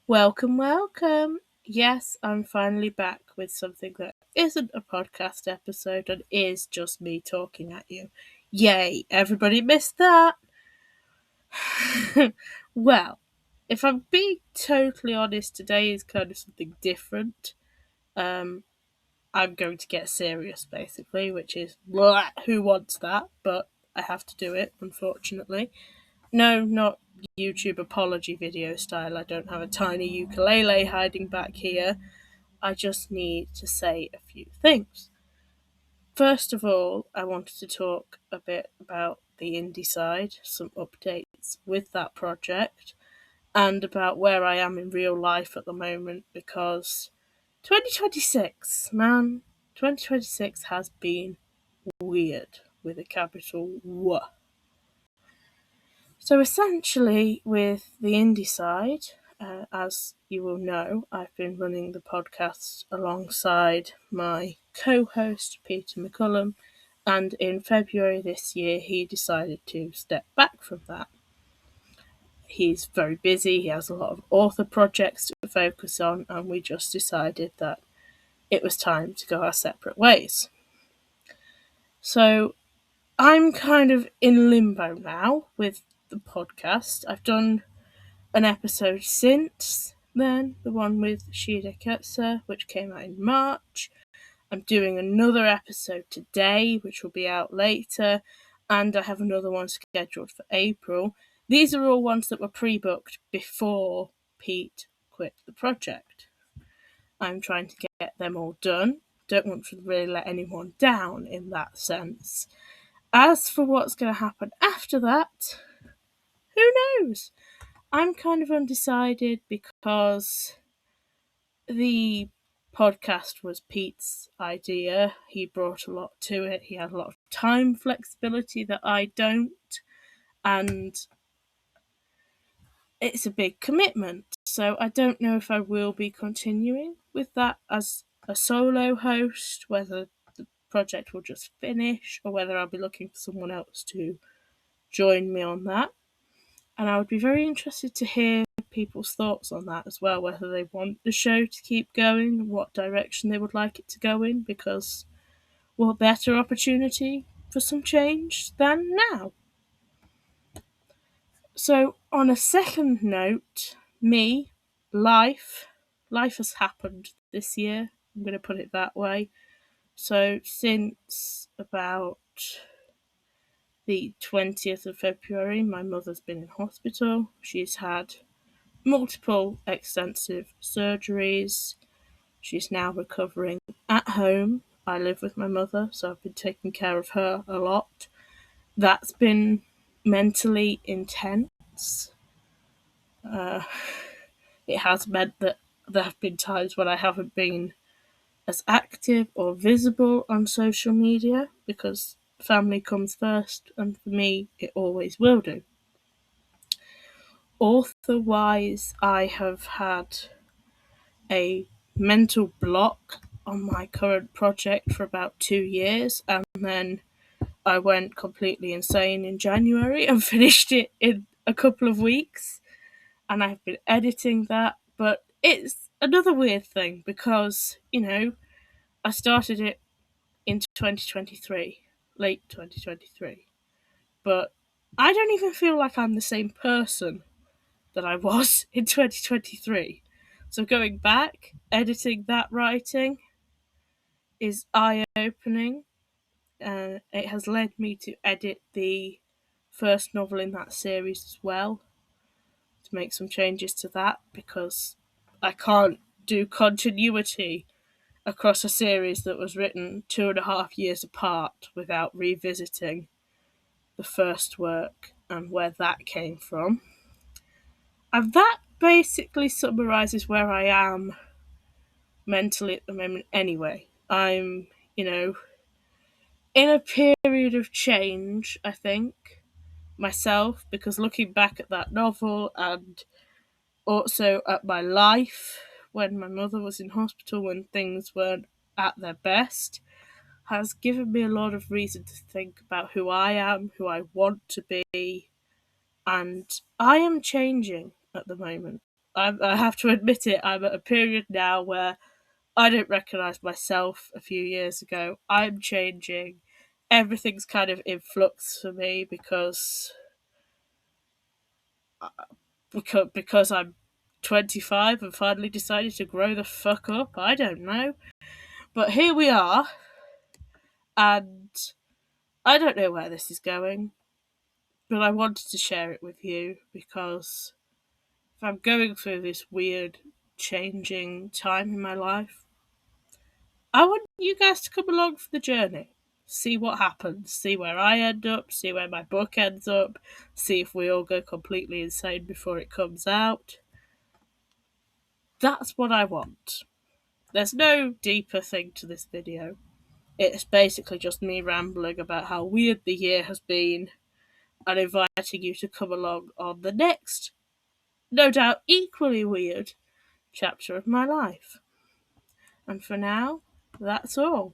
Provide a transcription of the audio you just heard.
Welcome, welcome. Yes, I'm finally back with something that isn't a podcast episode and is just me talking at you. Yay, everybody missed that. Well, if I'm being totally honest, today is kind of something different. Um, I'm going to get serious, basically, which is, who wants that? But I have to do it, unfortunately. No, not YouTube apology video style. I don't have a tiny ukulele hiding back here. I just need to say a few things. First of all, I wanted to talk a bit about the indie side, some updates with that project, and about where I am in real life at the moment because 2026, man, 2026 has been weird with a capital W. So essentially, with the indie side, as you will know, I've been running the podcast alongside my co-host Peter McCullum, and in February this year, he decided to step back from that. He's very busy. He has a lot of author projects to focus on, and we just decided that it was time to go our separate ways. So I'm kind of in limbo now with the podcast. I've done an episode since then, the one with Shida Ketzer, which came out in March. I'm doing another episode today, which will be out later, and I have another one scheduled for April. These are all ones that were pre-booked before Pete quit the project. I'm trying to get them all done. Don't want to really let anyone down in that sense. As for what's going to happen after that, who knows? I'm kind of undecided because the podcast was Pete's idea. He brought a lot to it. He had a lot of time flexibility that I don't, and it's a big commitment. So I don't know if I will be continuing with that as a solo host, whether the project will just finish, or whether I'll be looking for someone else to join me on that. And I would be very interested to hear people's thoughts on that as well, whether they want the show to keep going, what direction they would like it to go in, because what better opportunity for some change than now? So, on a second note, life has happened this year. I'm going to put it that way. So, since about the 20th of February, my mother's been in hospital. She's had multiple extensive surgeries. She's now recovering at home. I live with my mother, so I've been taking care of her a lot. That's been mentally intense. It has meant that there have been times when I haven't been as active or visible on social media because family comes first, and for me, it always will do. Author wise, I have had a mental block on my current project for about 2 years, and then I went completely insane in January and finished it in a couple of weeks. And I've been editing that, but it's another weird thing because, I started it in 2023, late 2023, but I don't even feel like I'm the same person that I was in 2023. So going back, editing that writing is eye opening. It has led me to edit the first novel in that series as well, to make some changes to that because I can't do continuity across a series that was written 2.5 years apart without revisiting the first work and where that came from. And that basically summarises where I am mentally at the moment anyway. I'm, in a period of change, I think, myself, because looking back at that novel and also at my life when my mother was in hospital, when things weren't at their best, has given me a lot of reason to think about who I am, who I want to be, and I am changing at the moment. I have to admit it, I'm at a period now where I don't recognise myself a few years ago. I'm changing. Everything's kind of in flux for me because I'm 25 and finally decided to grow the fuck up. I don't know. But here we are, and I don't know where this is going, but I wanted to share it with you because if I'm going through this weird changing time in my life, I want you guys to come along for the journey. See what happens, see where I end up, see where my book ends up, see if we all go completely insane before it comes out. That's what I want. There's no deeper thing to this video. It's basically just me rambling about how weird the year has been and inviting you to come along on the next, no doubt equally weird, chapter of my life. And for now, that's all.